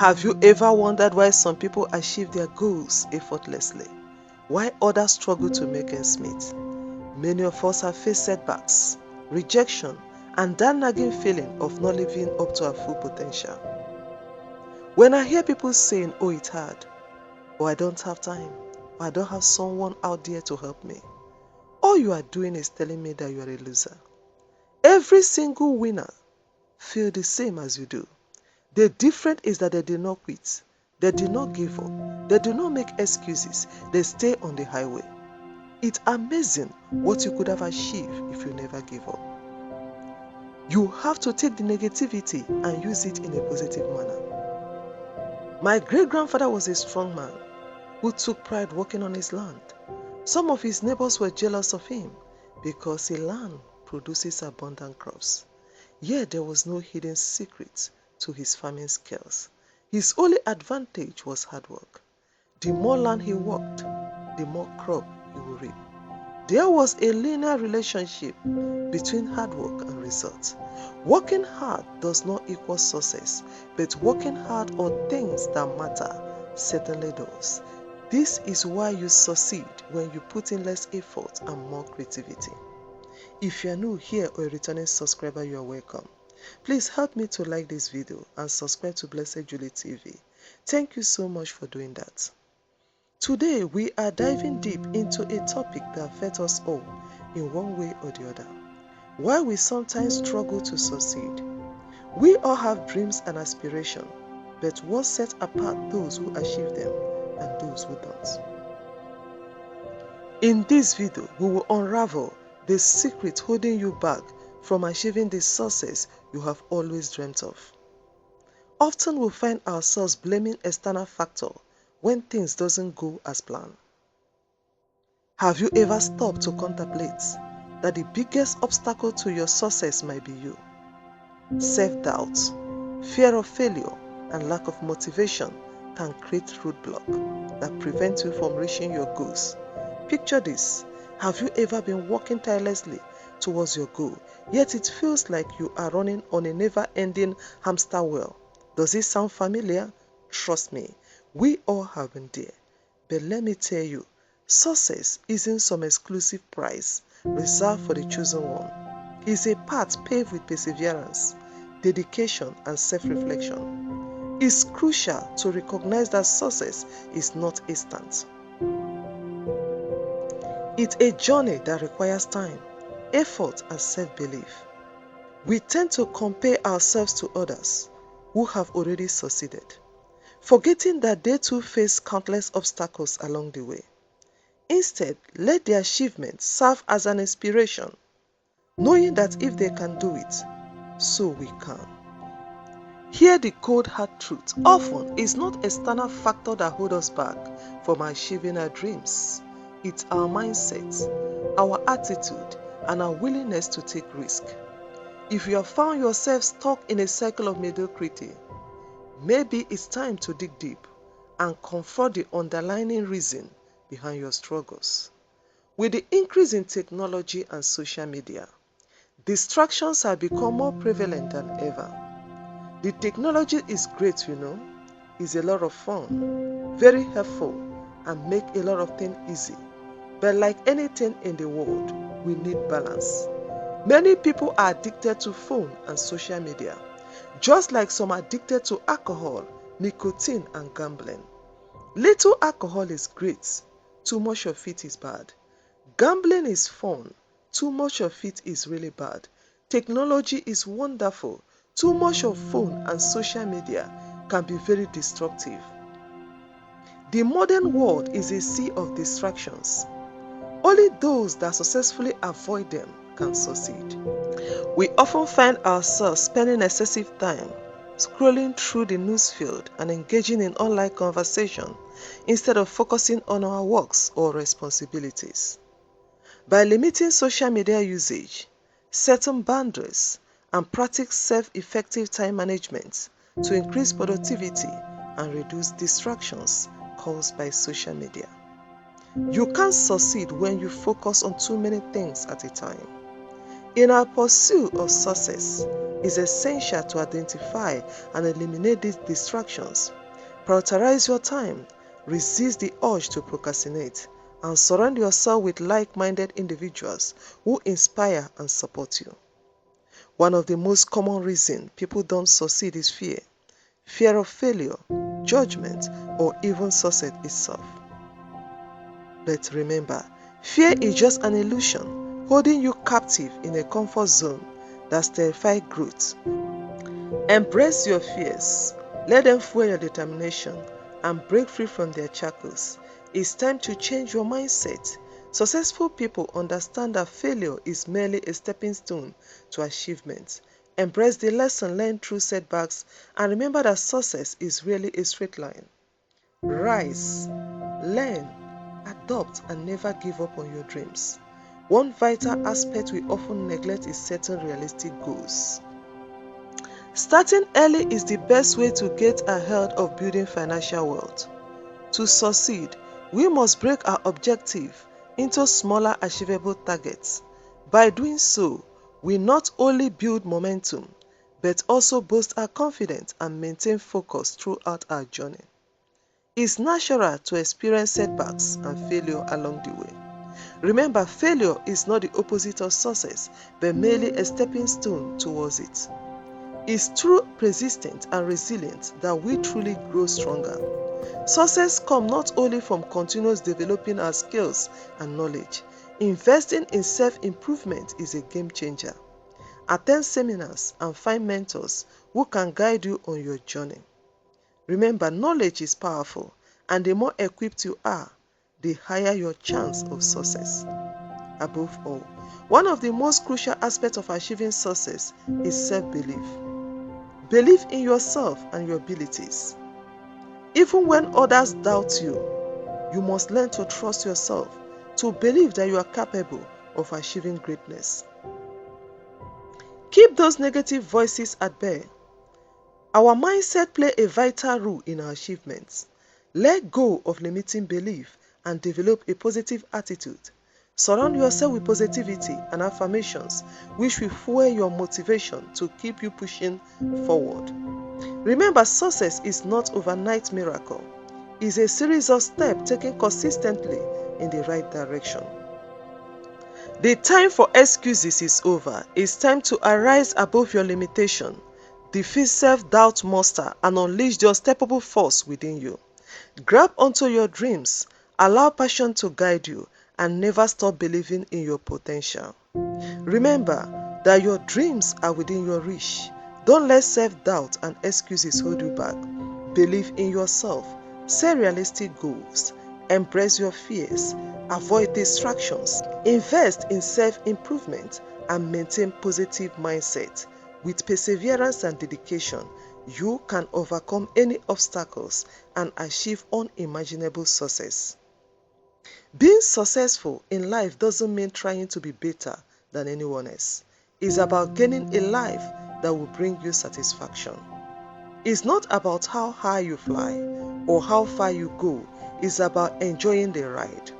Have you ever wondered why some people achieve their goals effortlessly, while others struggle to make ends meet? Many of us have faced setbacks, rejection, and that nagging feeling of not living up to our full potential. When I hear people saying, "Oh, it's hard," or "I don't have time," or "I don't have someone out there to help me," all you are doing is telling me that you are a loser. Every single winner feels the same as you do. The difference is that they did not quit. They did not give up. They do not make excuses. They stay on the highway. It's amazing what you could have achieved if you never give up. You have to take the negativity and use it in a positive manner. My great-grandfather was a strong man who took pride working on his land. Some of his neighbors were jealous of him because his land produces abundant crops. Yet there was no hidden secret to his farming skills. His only advantage was hard work. The more land he worked, the more crop he would reap. There was a linear relationship between hard work and results. Working hard does not equal success, but working hard on things that matter certainly does. This is why you succeed when you put in less effort and more creativity. If you are new here or a returning subscriber, you are welcome. Please help me to like this video and subscribe to Blessed Jully TV. Thank you so much for doing that. Today we are diving deep into a topic that affects us all in one way or the other. Why we sometimes struggle to succeed. We all have dreams and aspirations, but what sets apart those who achieve them and those who don't? In this video, we will unravel the secret holding you back from achieving the success you have always dreamt of. Often we find ourselves blaming external factors when things doesn't go as planned. Have you ever stopped to contemplate that the biggest obstacle to your success might be you? Self-doubt, fear of failure, and lack of motivation can create roadblocks that prevent you from reaching your goals. Picture this. Have you ever been working tirelessly towards your goal, yet it feels like you are running on a never-ending hamster wheel? Does it sound familiar? Trust me, we all have been there. But let me tell you, success isn't some exclusive prize reserved for the chosen one. It's a path paved with perseverance, dedication, and self-reflection. It's crucial to recognize that success is not instant. It's a journey that requires time, effort, and self-belief. We tend to compare ourselves to others who have already succeeded, forgetting that they too face countless obstacles along the way. Instead, let their achievements serve as an inspiration, knowing that if they can do it, so we can. Hear the cold hard truth. Often, it's not external factors that hold us back from achieving our dreams. It's our mindset, our attitude, and our willingness to take risk. If you have found yourself stuck in a cycle of mediocrity, maybe it's time to dig deep and confront the underlying reason behind your struggles. With the increase in technology and social media, distractions have become more prevalent than ever. The technology is great, it's a lot of fun, very helpful, and make a lot of things easy. But like anything in the world, we need balance. Many people are addicted to phone and social media, just like some are addicted to alcohol, nicotine, and gambling. Little alcohol is great, too much of it is bad. Gambling is fun, too much of it is really bad. Technology is wonderful, too much of phone and social media can be very destructive. The modern world is a sea of distractions. Only those that successfully avoid them can succeed. We often find ourselves spending excessive time scrolling through the newsfeed and engaging in online conversation instead of focusing on our works or responsibilities. By limiting social media usage, setting boundaries, and practice self-effective time management to increase productivity and reduce distractions caused by social media. You can't succeed when you focus on too many things at a time. In our pursuit of success, it's essential to identify and eliminate these distractions. Prioritize your time, resist the urge to procrastinate, and surround yourself with like-minded individuals who inspire and support you. One of the most common reasons people don't succeed is fear. Fear of failure, judgment, or even success itself. But remember, fear is just an illusion, holding you captive in a comfort zone that terrifies growth. Embrace your fears, let them fuel your determination, and break free from their shackles. It's time to change your mindset. Successful people understand that failure is merely a stepping stone to achievement. Embrace the lesson learned through setbacks, and remember that success is really a straight line. Rise, learn, adopt, and never give up on your dreams. One vital aspect we often neglect is setting realistic goals. Starting early is the best way to get ahead of building financial wealth. To succeed, we must break our objective into smaller achievable targets. By doing so, we not only build momentum, but also boost our confidence and maintain focus throughout our journey. It's natural to experience setbacks and failure along the way. Remember, failure is not the opposite of success, but merely a stepping stone towards it. It's through persistence and resilience that we truly grow stronger. Success comes not only from continuous developing our skills and knowledge. Investing in self-improvement is a game changer. Attend seminars and find mentors who can guide you on your journey. Remember, knowledge is powerful, and the more equipped you are, the higher your chance of success. Above all, one of the most crucial aspects of achieving success is self-belief. Believe in yourself and your abilities. Even when others doubt you, you must learn to trust yourself, to believe that you are capable of achieving greatness. Keep those negative voices at bay. Our mindset plays a vital role in our achievements. Let go of limiting belief and develop a positive attitude. Surround yourself with positivity and affirmations which will fuel your motivation to keep you pushing forward. Remember, success is not an overnight miracle. It's a series of steps taken consistently in the right direction. The time for excuses is over. It's time to arise above your limitation, defeat self-doubt monster, and unleash the unstoppable force within you. Grab onto your dreams, allow passion to guide you, and never stop believing in your potential. Remember that your dreams are within your reach. Don't let self-doubt and excuses hold you back. Believe in yourself, set realistic goals, embrace your fears, avoid distractions, invest in self-improvement, and maintain positive mindset. With perseverance and dedication, you can overcome any obstacles and achieve unimaginable success. Being successful in life doesn't mean trying to be better than anyone else. It's about gaining a life that will bring you satisfaction. It's not about how high you fly or how far you go. It's about enjoying the ride.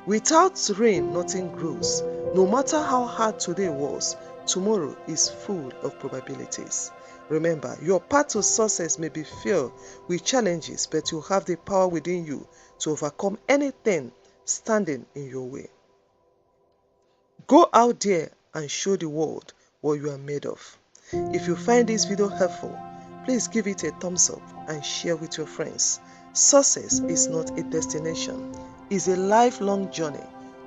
Without rain, nothing grows. No matter how hard today was, tomorrow is full of probabilities. Remember, your path to success may be filled with challenges, but you have the power within you to overcome anything standing in your way. Go out there and show the world what you are made of. If you find this video helpful, please give it a thumbs up and share with your friends. Success is not a destination, it's a lifelong journey.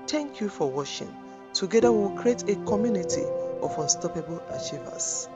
Thank you for watching. Together we will create a community of unstoppable achievers.